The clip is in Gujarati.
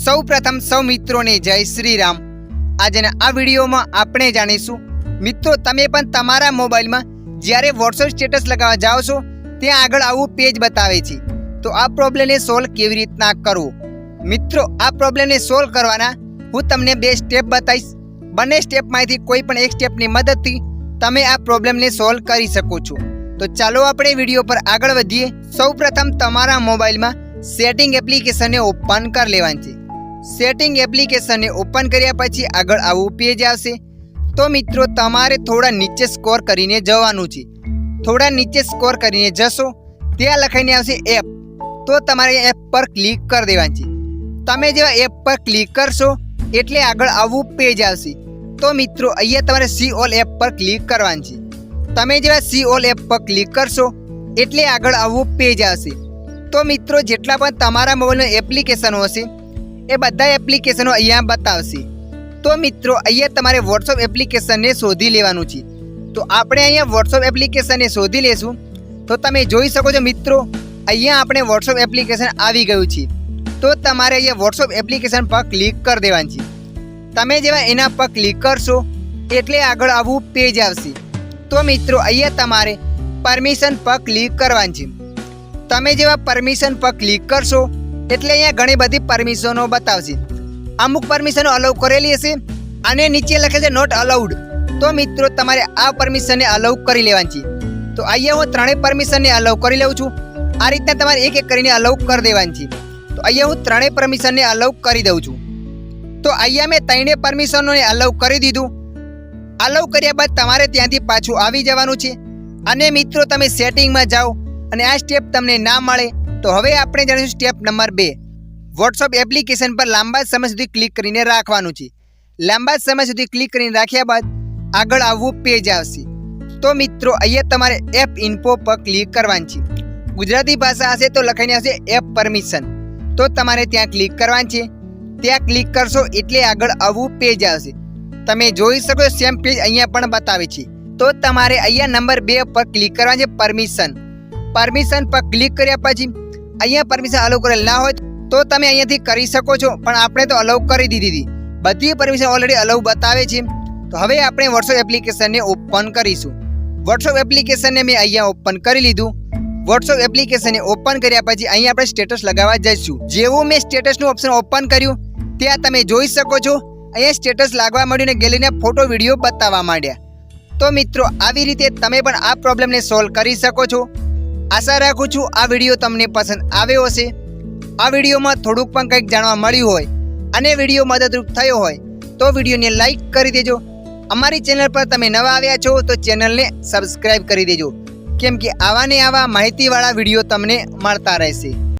સૌ પ્રથમ સૌ મિત્રોને જય શ્રી રામ। આજના આ વિડીયોમાં આપણે જાણીશું મિત્રો, તમે પણ તમારા મોબાઈલમાં જ્યારે વોટ્સએપ સ્ટેટસ લગાવવા જાઓ છો ત્યાં આગળ આવું પેજ બતાવે છે, તો આ પ્રોબ્લેમને સોલ્વ કેવી રીતના કરવો। મિત્રો, આ પ્રોબ્લેમને સોલ્વ કરવાના હું તમને બે સ્ટેપ બતાવીશ। બંને સ્ટેપમાંથી કોઈ પણ એક સ્ટેપની મદદથી તમે આ પ્રોબ્લેમને સોલ્વ કરી શકો છો। તો ચાલો આપણે વિડીયો પર આગળ વધીએ। સૌપ્રથમ તમારા મોબાઈલમાં સેટિંગ એપ્લિકેશનને ઓપન કરી લેવાની છે। સેટિંગ એપ્લિકેશનને ઓપન કર્યા પછી આગળ આવું પેજ આવશે। તો મિત્રો, તમારે થોડા નીચે સ્ક્રોલ કરીને જવાનું છે। થોડા નીચે સ્ક્રોલ કરીને જશો ત્યાં લખાઈને આવશે એપ, તો તમારે એપ પર ક્લિક કરી દેવાની છે। તમે જેવા એપ પર ક્લિક કરશો એટલે આગળ આવું પેજ આવશે। તો મિત્રો, અહીંયા તમારે સી ઓલ એપ પર ક્લિક કરવાનું છે। તમે જેવા સી ઓલ એપ પર ક્લિક કરશો એટલે આગળ આવું પેજ આવશે। તો મિત્રો, જેટલા પણ તમારા મોબાઈલમાં એપ્લિકેશનો હશે એ બધા એપ્લિકેશનો અહીંયા બતાવશે। તો મિત્રો, અહીંયા તમારે વોટ્સએપ એપ્લિકેશનને શોધી લેવાનું છે। તો આપણે અહીંયા વોટ્સએપ એપ્લિકેશનને શોધી લેશું। તો તમે જોઈ શકો છો મિત્રો, અહીંયા આપણે વોટ્સએપ એપ્લિકેશન આવી ગયું છે। તો તમારે અહીંયા વોટ્સએપ એપ્લિકેશન પર ક્લિક કરી દેવાનું છે। તમે જેવા એના પર ક્લિક કરશો એટલે આગળ આવું પેજ આવશે। તો મિત્રો, અહીંયા તમારે પરમિશન પર ક્લિક કરવાની છે। તમે જેવા પરમિશન પર ક્લિક કરશો એટલે અહીંયા ઘણી બધી પરમિશનો બતાવશે। અમુક પરમિશનો અલાઉ કરેલી હશે અને નીચે લખે છે નોટ અલાઉડ। તો મિત્રો, તમારે આ પરમિશનને અલાઉ કરી લેવાની છે। તો અહીંયા હું ત્રણેય પરમિશનને અલાઉ કરી લઉં છું। આ રીતના તમારે એક એક કરીને અલાઉ કરી દેવાની છે। તો અહીંયા હું ત્રણેય પરમિશનને અલાઉ કરી દઉં છું। તો અહીંયા મેં ત્રણેય પરમિશનોને અલાઉ કરી દીધું। અલાઉ કર્યા બાદ તમારે ત્યાંથી પાછું આવી જવાનું છે અને મિત્રો, તમે સેટિંગમાં જાઓ અને આ સ્ટેપ તમને ના મળે તો હવે આપણે જાણીશું સ્ટેપ નંબર 2। વોટ્સએપ એપ્લિકેશન પર લાંબા સમય સુધી ક્લિક કરીને રાખવાનું છે। લાંબા સમય સુધી ક્લિક કરીને રાખ્યા બાદ આગળ આવવું પેજ આવશે। તો મિત્રો, અહીંયા તમારે એપ ઇન્ફો પર ક્લિક કરવાની છે। ગુજરાતી ભાષા હશે તો લખાઈને આવશે એપ પરમિશન। તો તમારે ત્યાં ક્લિક કરવાની છે। ત્યાં ક્લિક કરશો એટલે આગળ આવવું પેજ આવશે। તમે જોઈ શકો સેમ પેજ અહીંયા પણ બતાવે છે। તો તમારે અહીંયા નંબર 2 પર ક્લિક કરવાનું છે, પરમિશન। પરમિશન પર ક્લિક કર્યા પછી અહીંયા પરમિશન અલાઉ કરેલ ના હોય તો તમે અહીંયાથી કરી શકો છો, પણ આપણે તો અલાઉ કરી દીધી। બધી પરમિશન ઓલરેડી અલાઉ બતાવે છે। તો હવે આપણે વોટ્સએપ એપ્લિકેશનને ઓપન કરીશું। વોટ્સએપ એપ્લિકેશનને મેં અહીંયા ઓપન કરી લીધું। વોટ્સએપ એપ્લિકેશનને ઓપન કર્યા પછી અહીંયા આપણે સ્ટેટસ લગાવવા જઈશું। જેવું મેં સ્ટેટસનું ઓપ્શન ઓપન કર્યું ત્યાં તમે જોઈ શકો છો અહીંયા સ્ટેટસ લાગવા માંડ્યું ને ગેલેરીના ફોટો વિડીયો બતાવવા માંડ્યા। તો મિત્રો, આવી રીતે તમે પણ આ પ્રોબ્લેમને સોલ્વ કરી શકો છો। આશા રાખું છું આ વિડીયો તમને પસંદ આવ્યો હશે। આ વિડીયોમાં થોડુંક પણ કંઈક જાણવા મળ્યું હોય અને વિડીયો મદદરૂપ થયો હોય તો વિડીયોને લાઈક કરી દેજો। અમારી ચેનલ પર તમે નવા આવ્યા છો તો ચેનલને સબસ્ક્રાઈબ કરી દેજો, કેમ કે આવા ને આવા માહિતીવાળા વિડીયો તમને મળતા રહેશે।